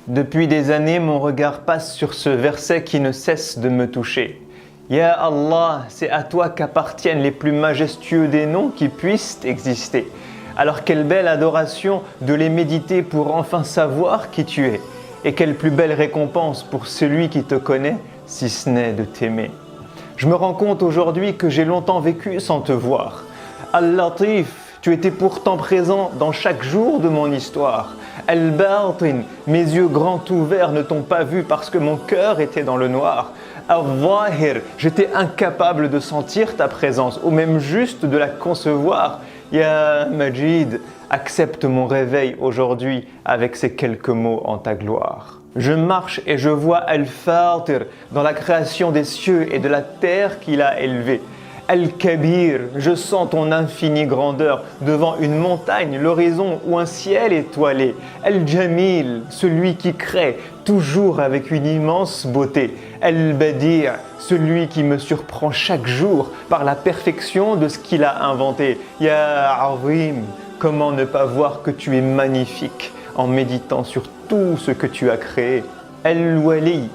Depuis des années, mon regard passe sur ce verset qui ne cesse de me toucher. Ya Allah, c'est à toi qu'appartiennent les plus majestueux des noms qui puissent exister. Alors quelle belle adoration de les méditer pour enfin savoir qui tu es. Et quelle plus belle récompense pour celui qui te connaît, si ce n'est de t'aimer. Je me rends compte aujourd'hui que j'ai longtemps vécu sans te voir. Al-Latif, tu étais pourtant présent dans chaque jour de mon histoire. Al-Batin, mes yeux grands ouverts ne t'ont pas vu parce que mon cœur était dans le noir. Al-Zahir, j'étais incapable de sentir ta présence ou même juste de la concevoir. Ya Majid, accepte mon réveil aujourd'hui avec ces quelques mots en ta gloire. Je marche et je vois Al-Fatir dans la création des cieux et de la terre qu'il a élevée. Al-Kabir, je sens ton infinie grandeur devant une montagne, l'horizon ou un ciel étoilé. Al-Jamil, celui qui crée, toujours avec une immense beauté. Al-Badir, celui qui me surprend chaque jour par la perfection de ce qu'il a inventé. Ya Azim, comment ne pas voir que tu es magnifique en méditant sur tout ce que tu as créé. Al-Wali,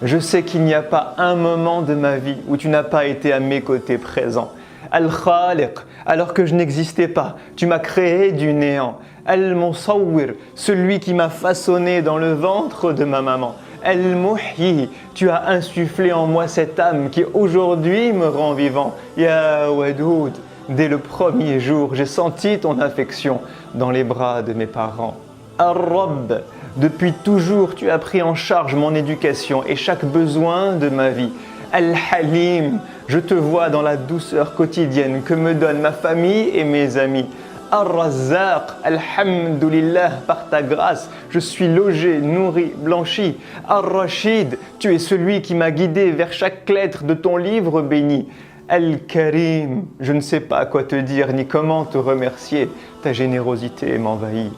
je sais qu'il n'y a pas un moment de ma vie où tu n'as pas été à mes côtés présent. Al-Khaliq, alors que je n'existais pas, tu m'as créé du néant. Al-Musawwir, celui qui m'a façonné dans le ventre de ma maman. Al-Muhyi, tu as insufflé en moi cette âme qui aujourd'hui me rend vivant. Ya Wadoud, dès le premier jour, j'ai senti ton affection dans les bras de mes parents. Ar-Rabb, depuis toujours, tu as pris en charge mon éducation et chaque besoin de ma vie. Al-Halim, je te vois dans la douceur quotidienne que me donnent ma famille et mes amis. Ar-Razzaq, Alhamdulillah, par ta grâce, je suis logé, nourri, blanchi. Ar-Rashid, tu es celui qui m'a guidé vers chaque lettre de ton livre béni. Al-Karim, je ne sais pas quoi te dire ni comment te remercier, ta générosité m'envahit.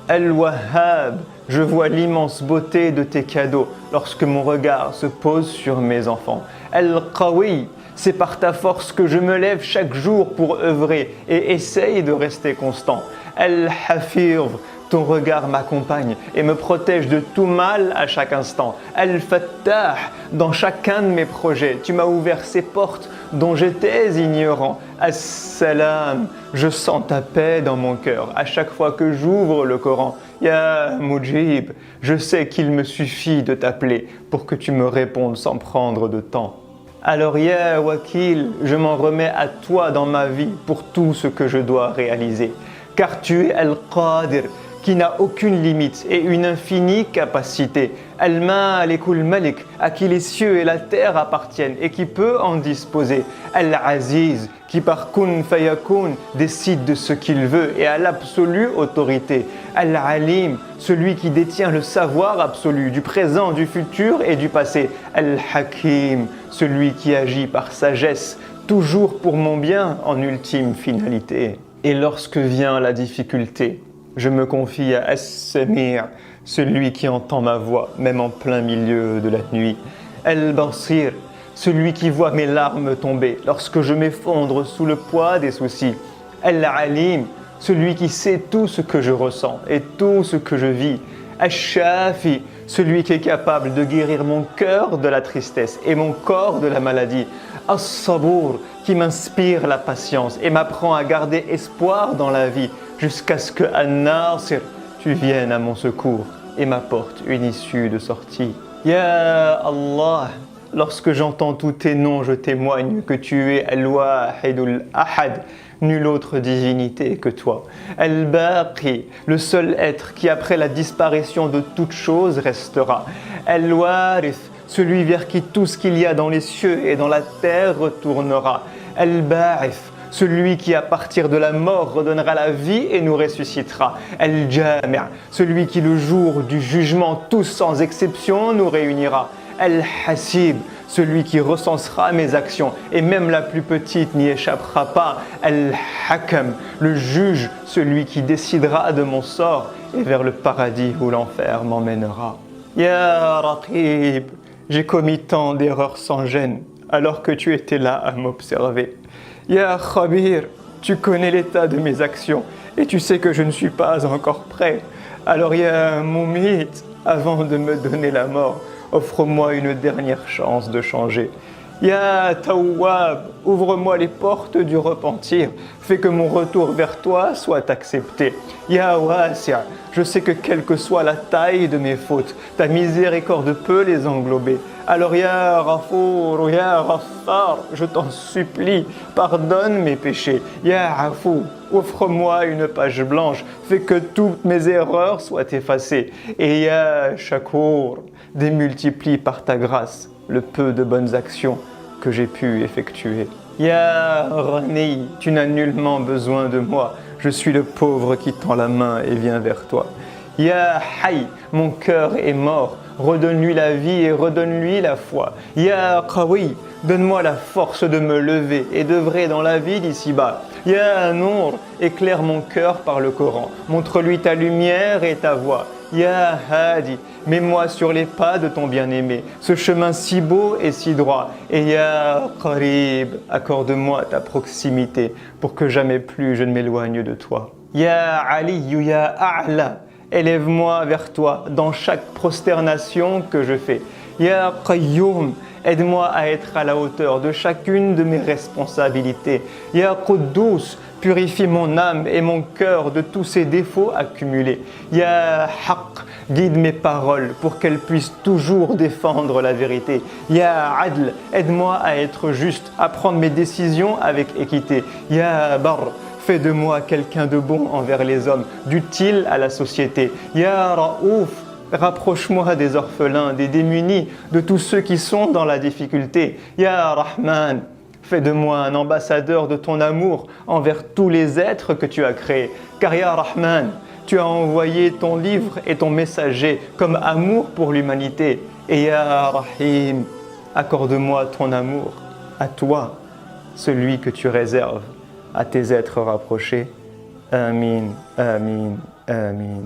Al-Wahhab, je vois l'immense beauté de tes cadeaux lorsque mon regard se pose sur mes enfants. Al-Qawi, c'est par ta force que je me lève chaque jour pour œuvrer et essaye de rester constant. Al-Hafir, ton regard m'accompagne et me protège de tout mal à chaque instant. Al-Fattah, dans chacun de mes projets, tu m'as ouvert ces portes dont j'étais ignorant. As-Salam, je sens ta paix dans mon cœur à chaque fois que j'ouvre le Coran. Ya Mujib, je sais qu'il me suffit de t'appeler pour que tu me répondes sans prendre de temps. Alors Ya Wakil, je m'en remets à toi dans ma vie pour tout ce que je dois réaliser. Car tu es Al-Qadir, qui n'a aucune limite et une infinie capacité. Al-Malikul Malik, à qui les cieux et la terre appartiennent et qui peut en disposer. Al-Aziz, qui par kun fayakun décide de ce qu'il veut et a l'absolue autorité. Al-Alim, celui qui détient le savoir absolu du présent, du futur et du passé. Al-Hakim, celui qui agit par sagesse, toujours pour mon bien en ultime finalité. Et lorsque vient la difficulté, je me confie à As-Samir, celui qui entend ma voix, même en plein milieu de la nuit. Al-Basir, celui qui voit mes larmes tomber lorsque je m'effondre sous le poids des soucis. Al-Alim, celui qui sait tout ce que je ressens et tout ce que je vis. Al-Shafi, celui qui est capable de guérir mon cœur de la tristesse et mon corps de la maladie. As-Sabour, qui m'inspire la patience et m'apprend à garder espoir dans la vie jusqu'à ce que An-Nasir, tu viennes à mon secours et m'apportes une issue de sortie. Ya Allah, lorsque j'entends tous tes noms, je témoigne que tu es Al-Wahidul Ahad, nulle autre divinité que toi. Al-Baqi, le seul être qui après la disparition de toute chose restera. Al-Warith, celui vers qui tout ce qu'il y a dans les cieux et dans la terre retournera. Al-Ba'ith, celui qui à partir de la mort redonnera la vie et nous ressuscitera. Al-Jami', celui qui le jour du jugement tous sans exception nous réunira. Al-Hasib, celui qui recensera mes actions et même la plus petite n'y échappera pas. Al-Hakam, le juge, celui qui décidera de mon sort et vers le paradis ou l'enfer m'emmènera. Ya Raqib, j'ai commis tant d'erreurs sans gêne alors que tu étais là à m'observer. Ya Khabir, tu connais l'état de mes actions et tu sais que je ne suis pas encore prêt. Alors Ya Mumit, avant de me donner la mort, offre-moi une dernière chance de changer. Ya Tawwab, ouvre-moi les portes du repentir, fais que mon retour vers toi soit accepté. Ya Wasi', je sais que quelle que soit la taille de mes fautes, ta miséricorde peut les englober. Alors Ya Ghafour, Ya Ghaffar, je t'en supplie, pardonne mes péchés. Ya Afou, offre-moi une page blanche, fais que toutes mes erreurs soient effacées. Et Ya Shakour, démultiplie par ta grâce le peu de bonnes actions que j'ai pu effectuer. Ya Rani, tu n'as nullement besoin de moi, je suis le pauvre qui tend la main et vient vers toi. Ya Hay, mon cœur est mort, redonne-lui la vie et redonne-lui la foi. Ya Qawi, donne-moi la force de me lever et d'œuvrer dans la vie d'ici-bas. Ya Nour, éclaire mon cœur par le Coran, montre-lui ta lumière et ta voix. Ya Hadi, mets-moi sur les pas de ton bien-aimé, ce chemin si beau et si droit. Et Ya Qarib, accorde-moi ta proximité pour que jamais plus je ne m'éloigne de toi. Ya Ali, Ya A'la, élève-moi vers toi dans chaque prosternation que je fais. Ya Qayyum, aide-moi à être à la hauteur de chacune de mes responsabilités. Ya Quddus, purifie mon âme et mon cœur de tous ces défauts accumulés. Ya Haqq, guide mes paroles pour qu'elles puissent toujours défendre la vérité. Ya Adl, aide-moi à être juste, à prendre mes décisions avec équité. Ya Barr, fais de moi quelqu'un de bon envers les hommes, d'utile à la société. Ya Raouf, rapproche-moi des orphelins, des démunis, de tous ceux qui sont dans la difficulté. Ya Rahman, fais de moi un ambassadeur de ton amour envers tous les êtres que tu as créés. Car Ya Rahman, tu as envoyé ton livre et ton messager comme amour pour l'humanité. Et Ya Rahim, accorde-moi ton amour, à toi, celui que tu réserves à tes êtres rapprochés. Amin, amin, amin.